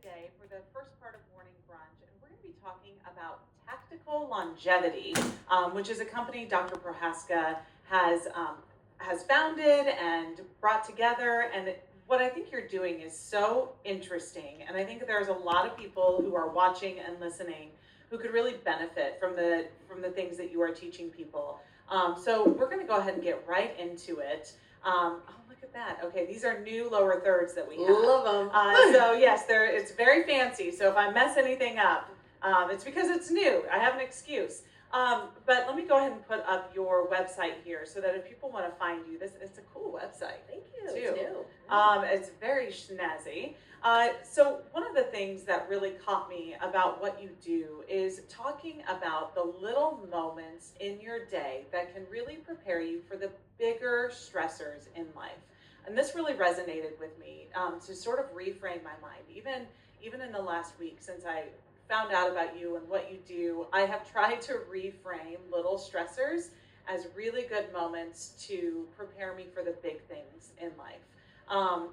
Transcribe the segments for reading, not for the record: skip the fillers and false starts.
today for the first part of Morning Brunch, and we're going to be talking about Tactical Longevity, which is a company Dr. Prohaska has founded and brought together. And what I think you're doing is so interesting, and I think there's a lot of people who are watching and listening who could really benefit from the things that you are teaching people. So we're going to go ahead and get right into it. Oh, look at that. Okay, these are new lower thirds that we have. Love them. So yes, it's very fancy. So if I mess anything up, it's because it's new. I have an excuse. But let me go ahead and put up your website here so that if people want to find you, it's a cool website. Thank you. Too. It's new. It's very snazzy. So one of the things that really caught me about what you do is talking about the little moments in your day that can really prepare you for the bigger stressors in life. And this really resonated with me to sort of reframe my mind. Even in the last week since I found out about you and what you do, I have tried to reframe little stressors as really good moments to prepare me for the big things in life.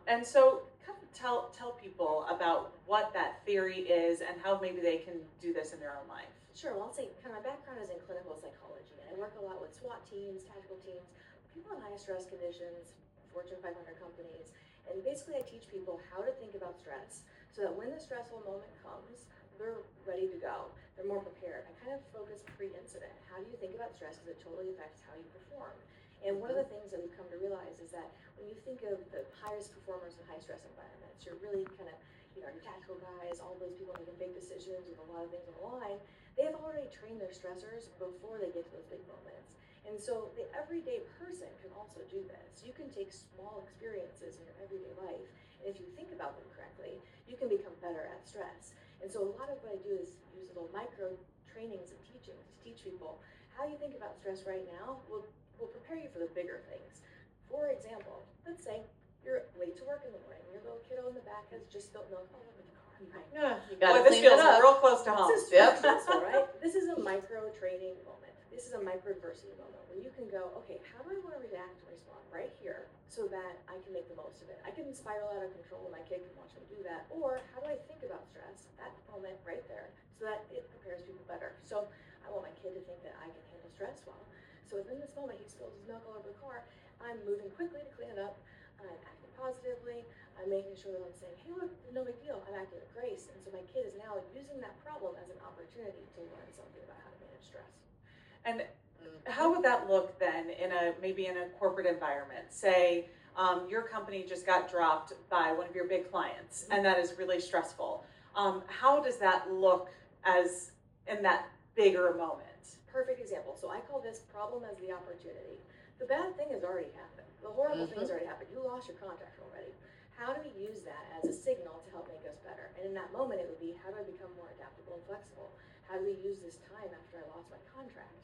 And so kind of tell people about what that theory is and how maybe they can do this in their own life. Sure. Well, I'll say kind of my background is in clinical psychology, and I work a lot with SWAT teams, tactical teams, people in high stress conditions, Fortune 500 companies, and basically I teach people how to think about stress so that when the stressful moment comes, they're ready to go. They're more prepared. I kind of focus pre-incident. How do you think about stress? Because it totally affects how you perform. And one of the things that we've come to realize is that when you think of the highest performers in high stress environments, you're really kind of, your tactical guys, all those people making big decisions with a lot of things on the line, they have already trained their stressors before they get to those big moments. And so the everyday person can also do this. You can take small experiences in your everyday life, and if you think about them correctly, you can become better at stress. And so a lot of what I do is use little micro trainings and teachings to teach people how you think about stress right now will prepare you for the bigger things. For example, let's say you're late to work in the morning. Your little kiddo in the back has just spilled milk all over the car. Right? Yeah, You got to this clean feels it up. real close to home. This is super stressful, right? This is a micro training moment. This is a micro adversity moment where you can go, okay, how do I want to react and respond right here so that I can make the most of it? I can spiral out of control and my kid can watch me do that. Or how do I think about stress at that moment right there so that it prepares people better? So I want my kid to think that I can handle stress well. So in this moment, he spills his milk all over the car. I'm moving quickly to clean it up. I'm acting positively. I'm making sure that I'm saying, hey, look, no big deal. I'm acting with grace. And so my kid is now using that problem as an opportunity to learn something about how to manage stress. And how would that look then maybe in a corporate environment? Say your company just got dropped by one of your big clients, and that is really stressful. How does that look as in that bigger moment? Perfect example. So I call this problem as the opportunity. The bad thing has already happened. The horrible thing has already happened. You lost your contract already. How do we use that as a signal to help make us better? And in that moment, it would be, how do I become more adaptable and flexible? How do we use this time after I lost my contract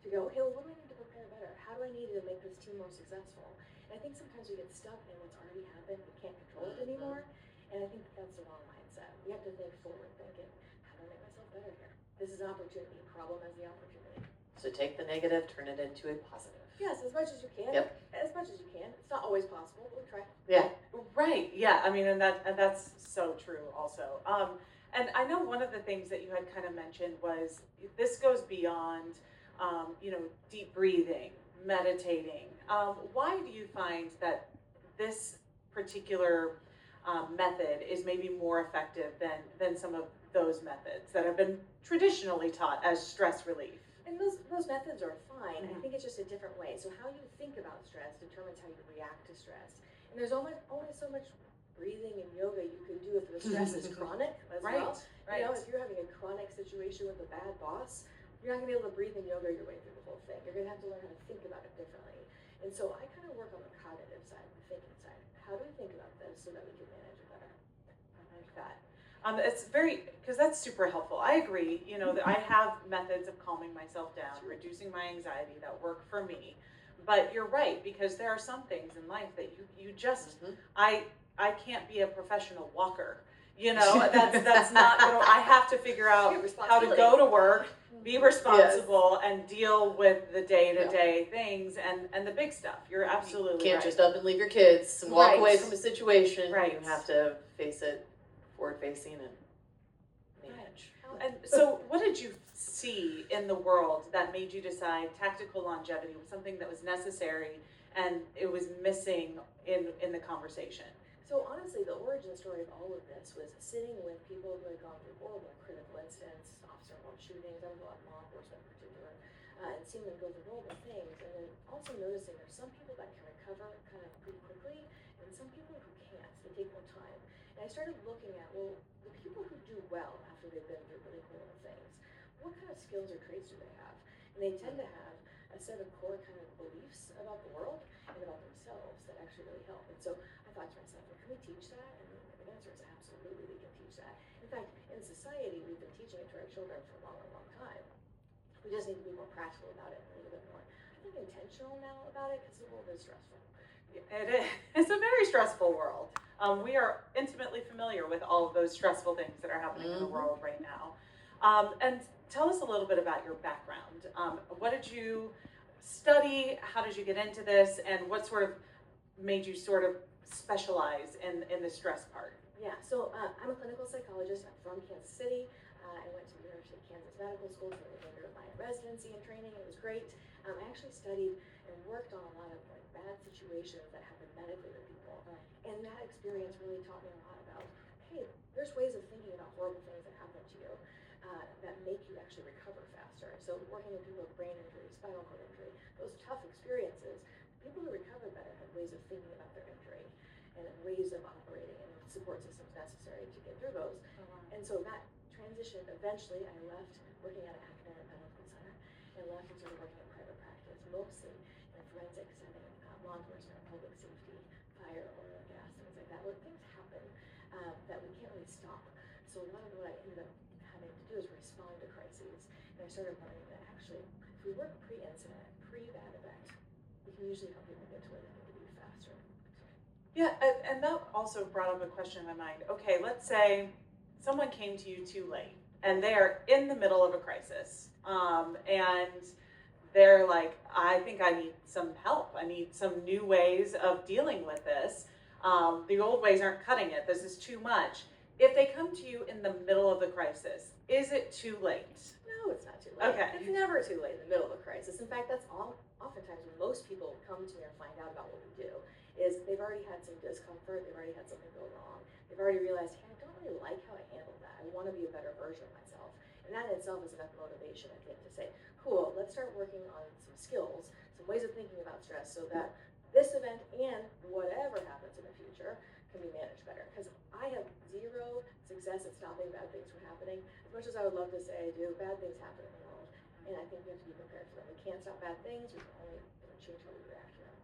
to go, okay, well, what do I need to prepare better? How do I need to make this team more successful? And I think sometimes we get stuck in what's already happened. We can't control it anymore. And I think that's the wrong mindset. We have to think forward thinking. How do I make myself better here? This is an opportunity. Problem as the opportunity. So take the negative, turn it into a positive. Yes, as much as you can. Yep. As much as you can. It's not always possible, but we'll try. Yeah. Right. Yeah. I mean, and that's so true also. And I know one of the things that you had kind of mentioned was this goes beyond, deep breathing, meditating. Why do you find that this particular method is maybe more effective than some of those methods that have been traditionally taught as stress relief? And those methods are fine. I think it's just a different way. So how you think about stress determines how you react to stress. And there's only so much breathing and yoga you can do if the stress is chronic as well. Right. If you're having a chronic situation with a bad boss, you're not going to be able to breathe and yoga your way through the whole thing. You're going to have to learn how to think about it differently. And so I kind of work on the cognitive side, the thinking side. How do we think about this so that we can manage it better? I like that. It's because that's super helpful. I agree. That I have methods of calming myself down, reducing my anxiety that work for me. But you're right, because there are some things in life that you just, I can't be a professional walker. That's not, I have to figure out how to go to work, be responsible, and deal with the day-to-day things and the big stuff. You're absolutely You can't right. just up and leave your kids and walk Right. away from a situation. Right. You have to face it forward-facing and manage. And so what did you see in the world that made you decide tactical longevity was something that was necessary and it was missing in the conversation? So honestly, the origin story of all of this was sitting with people who had gone through horrible and critical incidents, officer-involved shootings, I was a lot of law enforcement in particular, and seeing them go through horrible things, and then also noticing there's some people that can recover kind of pretty quickly, and some people who can't. They take more time. And I started looking at, well, the people who do well after they've been through really horrible things, what kind of skills or traits do they have? And they tend to have a set of core kind of beliefs about the world and about themselves that actually really help. And so I thought to myself, well, can we teach that? And the answer is absolutely we can teach that. In fact, in society, we've been teaching it to our children for a long, long time. We just need to be more practical about it and a little bit more, I think, intentional now about it because the world is stressful. It is. It's a very stressful world. We are intimately familiar with all of those stressful things that are happening in the world right now. And tell us a little bit about your background. What did you study? How did you get into this? And what sort of made you sort of specialize in the stress part? Yeah, so I'm a clinical psychologist. I'm from Kansas City. I went to the University of Kansas Medical School for the remainder of my residency and training. It was great. I actually studied and worked on a lot of bad situations that happened medically to people. And that experience really taught me a lot about, hey, there's ways of thinking about horrible things that happen to you that make you actually recover faster. So working with people with brain injury, spinal cord injury, those tough experiences, people who recover better have ways of thinking about their injury and ways of operating and support systems necessary to get through those. And so that transition, eventually I left working at an academic medical center and left and started working in private practice, mostly in a forensic setting, law enforcement, public safety, fire, oil and gas, things like that, where things happen that we can't really stop. So a lot of what I ended up having to do is respond to crises. And I started learning that actually, if we work pre-incident, pre-bad event, we can usually help people get to where they need to be faster. Yeah, and that also brought up a question in my mind. Okay, let's say someone came to you too late and they are in the middle of a crisis and they're like, I think I need some help. I need some new ways of dealing with this. The old ways aren't cutting it. This is too much. If they come to you in the middle of the crisis, is it too late? No, it's not too late. Okay. It's never too late in the middle of a crisis. In fact, that's oftentimes when most people come to me or find out about what we do, is they've already had some discomfort, they've already had something go wrong, they've already realized, hey, I don't really like how I handled that. I want to be a better version of myself. And that in itself is enough motivation, I think, to say, cool, let's start working on some skills, some ways of thinking about stress so that this event and whatever happens in the future can be managed better. Because I have zero success at stopping bad things from happening. As much as I would love to say I do, bad things happen in the world. And I think we have to be prepared for them. We can't stop bad things, we can only change how we react to them.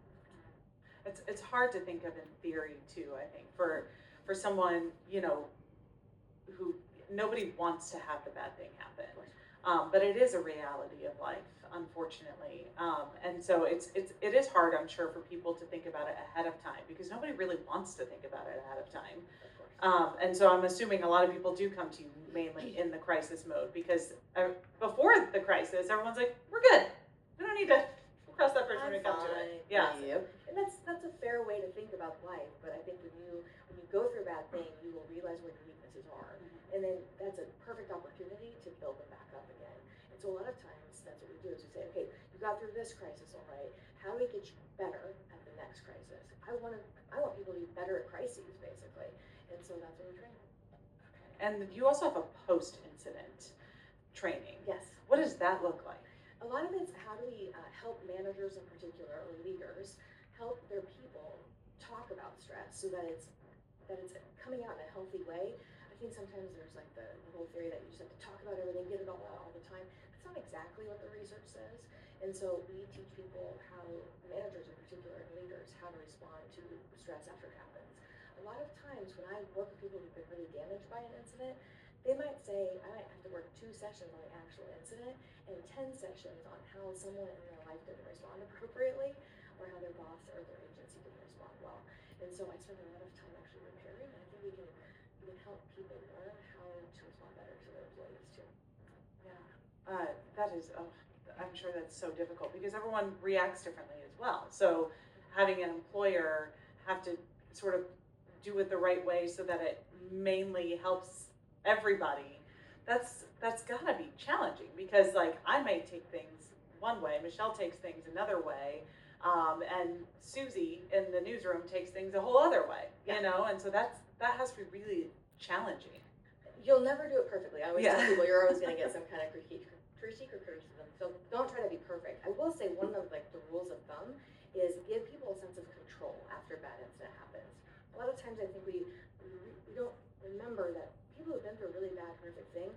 It's hard to think of in theory too, I think, for someone, who nobody wants to have the bad thing happen. But it is a reality of life, unfortunately. And so it is hard, I'm sure, for people to think about it ahead of time because nobody really wants to think about it ahead of time. And so I'm assuming a lot of people do come to you mainly in the crisis mode because before the crisis, everyone's like, we're good. We don't need to cross that bridge when we come to it. Yeah. Yep. And that's a fair way to think about life. But I think when you go through a bad thing, you will realize where your weaknesses are. And then that's a perfect opportunity to build them back up again. And so a lot of times that's what we do is we say, okay, you got through this crisis, all right. How do we get you better at the next crisis? I want people to be better at crises, basically. And so that's what we train. Okay. And you also have a post-incident training. Yes. What does that look like? A lot of it's how do we help managers in particular or leaders help their people talk about stress so that it's coming out in a healthy way. I think sometimes there's like the whole theory that you just have to talk about everything, get it all out all the time. That's not exactly what the research says. And so we teach people how, managers in particular and leaders, how to respond to stress after it happens. A lot of times when I work with people who've been really damaged by an incident, they might say, I might have to work 2 sessions on the actual incident and 10 sessions on how someone in their life didn't respond appropriately or how their boss or their agency didn't respond well. And so I spend a lot of time actually repairing, and I think we can help people learn how to respond better to their employees too. Yeah, that is, I'm sure that's so difficult because everyone reacts differently as well. So having an employer have to sort of do it the right way so that it mainly helps everybody, that's gotta be challenging because like I may take things one way, Michelle takes things another way, and Susie in the newsroom takes things a whole other way, you know, and so that has to be really challenging. You'll never do it perfectly. I always tell Yeah. people you're always going to get some kind of critique or criticism. So don't try to be perfect. I will say one of like the rules of thumb is give people a sense of control after a bad incident happens. A lot of times I think we don't remember that people who've been through a really bad, horrific thing,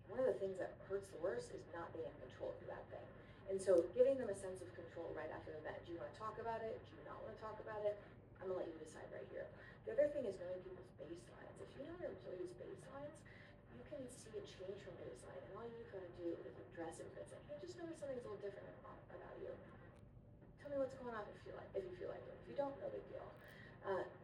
one of the things that hurts the worst is not being in control of that thing. And so giving them a sense of control right after the event. Do you want to talk about it? Do you not want to talk about it? I'm going to let you decide right here. The other thing is knowing people's baselines. If you know your employees' baselines, you can see a change from baseline, and all you've got to do is address it. It's like, hey, just notice something's a little different about you. Tell me what's going on if you feel like it. If you don't, no big deal.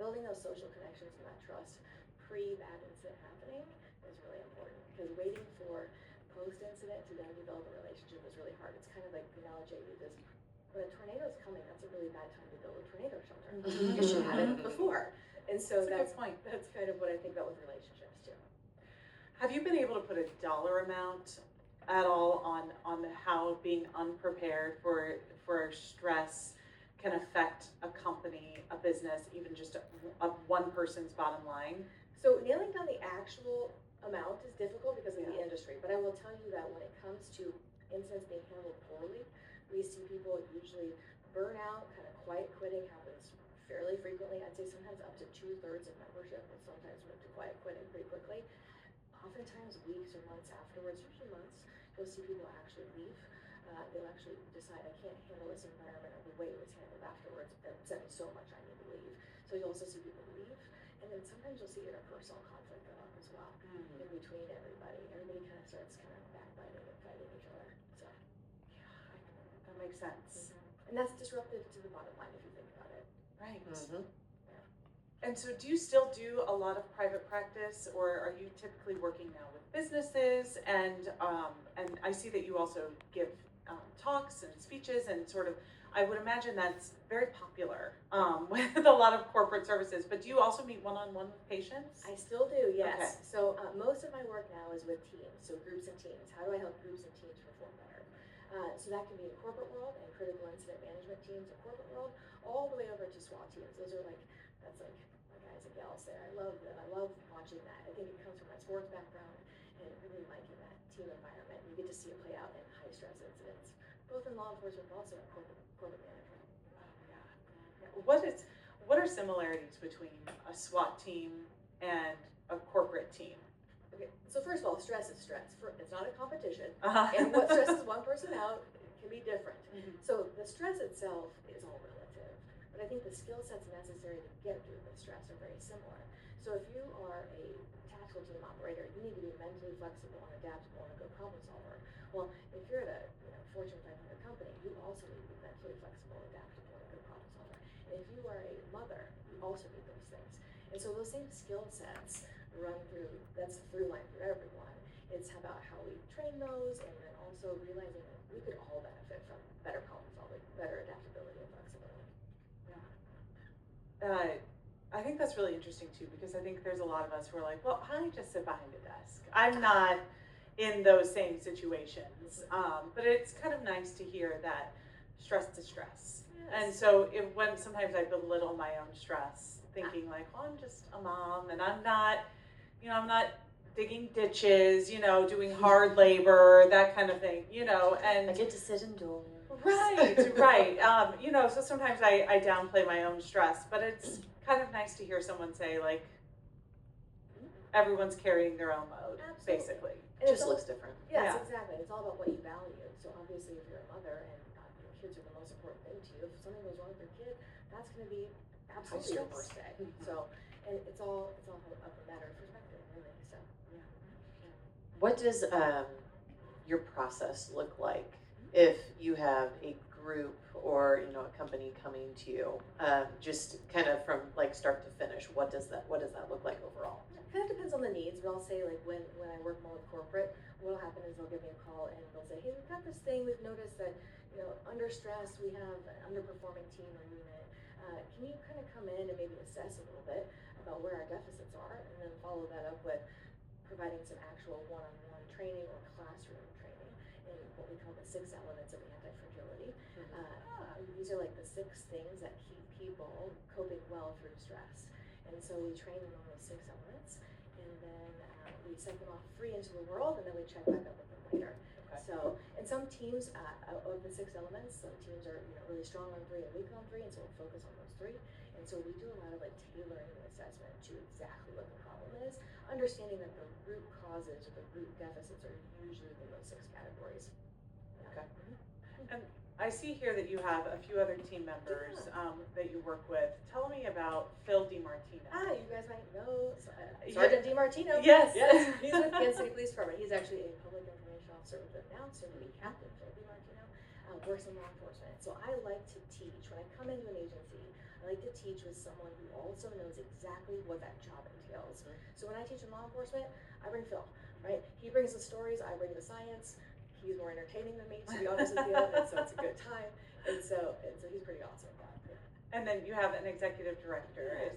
Building those social connections and that trust pre-bad incident happening is really important because waiting for post-incident to then develop a relationship is really hard. It's kind of like the analogy I use is when a tornado is coming, that's a really bad time to build a tornado shelter. You should have it before. And so that's a good point. That's kind of what I think about with relationships too. Have you been able to put a dollar amount at all on how being unprepared for stress can affect a company, a business, even just a one person's bottom line? So nailing down the actual amount is difficult because of the industry, but I will tell you that when it comes to incidents being handled poorly, we see people usually burn out, kind of quiet quitting happens fairly frequently. I'd say sometimes up to 2/3 of membership will sometimes move to quiet quitting pretty quickly. Oftentimes weeks or months afterwards, usually months, you'll see people actually leave. They'll actually decide, I can't handle this environment or the way it was handled afterwards. It upset me so much, I need to leave. So you'll also see people leave. And then sometimes you'll see interpersonal conflict go up as well in between everybody. Everybody kind of starts kind of backbiting and fighting each other. So, Yeah, that makes sense. And that's disruptive to the bottom line if you think about it. Right. Mm-hmm. And so do you still do a lot of private practice, or are you typically working now with businesses? And I see that you also give talks and speeches and sort of, I would imagine that's very popular with a lot of corporate services, but do you also meet one-on-one with patients? I still do, yes. Okay. So most of my work now is with teams, so groups and teams. How do I help groups and teams perform better? So that can be in corporate world and critical incident management teams in corporate world, all the way over to SWAT teams. Those are that's like my guys and gals there. I love them. I love watching that. I think it comes from my sports background and really liking that team environment. You get to see it play out in high stress incidents, both in law enforcement but also in corporate management. Oh, yeah. What are similarities between a SWAT team and a corporate team? Okay, so first of all, stress is stress. It's not a competition, Uh-huh. and what stresses one person out can be different. So the stress itself is all relative, but I think the skill sets necessary to get through the stress are very similar. So if you are a tactical team operator, you need to be mentally flexible and adaptable and a good problem solver. Well, if you're at a Fortune 500 company, you also need to be mentally flexible, adaptable, and a good problem solver. And if you are a mother, you also need those things. And so those same skill sets run through, that's the through line through everyone. It's about how we train those and then also realizing that we could all benefit from better problem solving, better adaptability and flexibility. Yeah. I think that's really interesting too, because I think there's a lot of us who are like, well, I just sit behind a desk. I'm not in those same situations. But it's kind of nice to hear that stress to stress. Yes. And so when sometimes I belittle my own stress, thinking like, well, I'm just a mom and I'm not digging ditches, doing hard labor, that kind of thing, and I get to sit indoors. Right. So sometimes I downplay my own stress, but it's kind of nice to hear someone say like, everyone's carrying their own load, Absolutely. basically. It just looks different. Yes, Yeah. exactly. It's all about what you value. So obviously if you're a mother and your kids are the most important thing to you, if something goes wrong with your kid, that's going to be absolutely your worst day. So, and it's all up a matter of perspective, really. So, What does your process look like if you have a group or a company coming to you? Just kind of from like start to finish, what does that look like overall? it kind of depends on the needs, but I'll say like when I work more with corporate, what'll happen is they'll give me a call and they'll say, hey, we've got this thing, we've noticed that under stress we have an underperforming team or unit. Can you kind of come in and maybe assess a little bit about where our deficits are, and then follow that up with providing some actual one-on-one training or classroom training in what we call the 6 elements of anti-fragility. And these are like the 6 things that keep people coping well through stress. And so we train them on those 6 elements, and then we send them off free into the world, and then we check back up with them later. Okay. So, and some teams of the 6 elements, some teams are really strong on 3 and weak on 3, and so we'll focus on those 3. And so we do a lot of like tailoring the assessment to exactly what the problem is, understanding that the root causes or the root deficits are usually in those 6 categories. Okay. And I see here that you have a few other team members that you work with. Tell me about Phil DiMartino. You guys might know Sergeant DiMartino. Yes. Yes. He's with Kansas City Police Department. He's actually a public information officer with them now, soon to be Captain Phil DiMartino. Works in law enforcement. So I like to teach. When I come into an agency, I like to teach with someone who also knows exactly what that job entails. So when I teach in law enforcement, I bring Phil, right? He brings the stories, I bring the science. He's more entertaining than me, to be honest with you, and so it's a good time. And so he's pretty awesome at that. Yeah. And then you have an executive director. Yeah.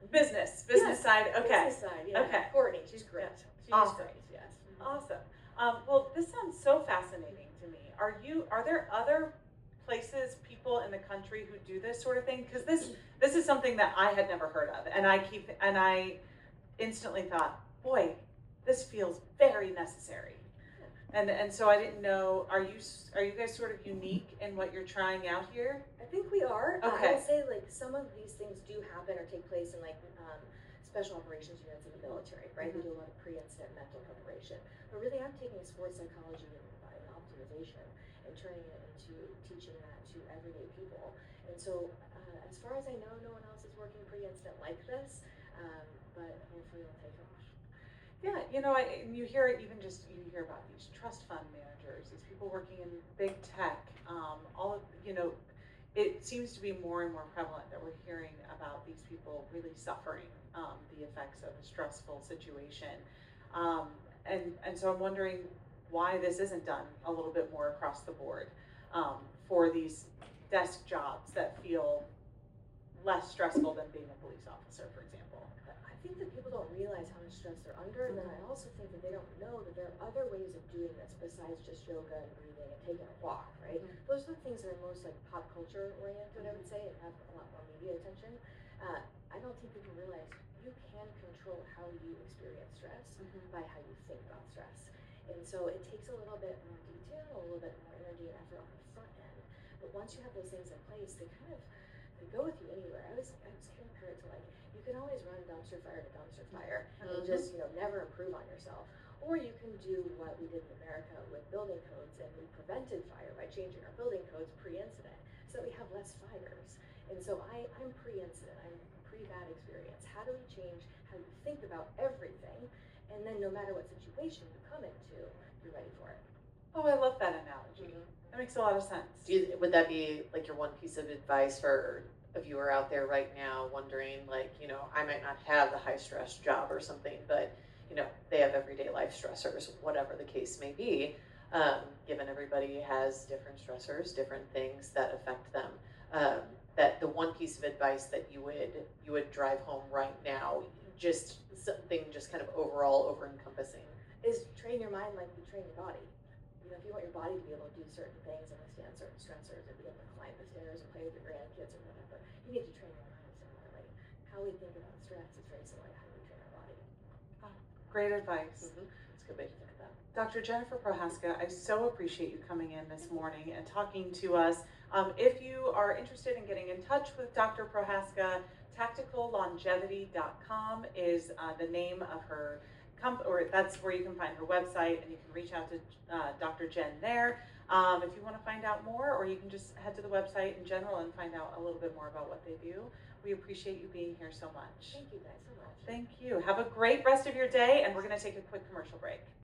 Business side. Okay. Business side, yeah. Okay. Courtney, she's great. Yeah. She's Awesome. great, yes. Awesome. Well, this sounds so fascinating to me. Are there other places, people in the country who do this sort of thing? Because this is something that I had never heard of, and I instantly thought, boy, this feels very necessary. And so I didn't know. Are you guys sort of unique in what you're trying out here? I think we are. Okay. I will say like some of these things do happen or take place in like special operations units in the military, right? Mm-hmm. They do a lot of pre-incident mental preparation. But really, I'm taking sports psychology and optimization and turning it into teaching that to everyday people. And so, as far as I know, no one else is working pre-incident like this. But hopefully, it'll take off. Yeah, you hear it even just you hear about these trust fund managers, these people working in big tech. It seems to be more and more prevalent that we're hearing about these people really suffering the effects of a stressful situation, and so I'm wondering why this isn't done a little bit more across the board for these desk jobs that feel less stressful than being a police officer, for example. I think that people don't realize how much stress they're under, and then I also think that they don't know that there are other ways of doing this besides just yoga and breathing and taking a walk, right? Mm-hmm. Those are the things that are most like pop culture oriented, I would say, and have a lot more media attention. I don't think people realize you can control how you experience stress by how you think about stress. And so it takes a little bit more detail, a little bit more energy and effort on the front end. But once you have those things in place, they go with you anywhere. I was compared to like, you can always run dumpster fire to dumpster fire and just never improve on yourself. Or you can do what we did in America with building codes, and we prevented fire by changing our building codes pre-incident so that we have less fires. And so I'm pre-incident, I'm pre-bad experience. How do we change how you think about everything, and then no matter what situation you come into, you're ready for it. Oh, I love that analogy. That makes a lot of sense. Would that be like your one piece of advice for a viewer out there right now wondering, like, I might not have the high stress job or something, but they have everyday life stressors, whatever the case may be, given everybody has different stressors, different things that affect them, that the one piece of advice that you would drive home right now, just something just kind of overall over encompassing, is train your mind like you train your body. If you want your body to be able to do certain things and withstand certain stressors and be able to climb the stairs and play with your grandkids or whatever, you need to train your mind similarly. How we think about stress is very similar to how we train our body. Oh, great advice. That's a good way to think of that. Dr. Jennifer Prohaska, I so appreciate you coming in this morning and talking to us. If you are interested in getting in touch with Dr. Prohaska, tacticallongevity.com is the name of her or that's where you can find her website, and you can reach out to Dr. Jen there if you want to find out more, or you can just head to the website in general and find out a little bit more about what they do. We appreciate you being here so much. Thank you guys so much. Thank you. Have a great rest of your day, and we're going to take a quick commercial break.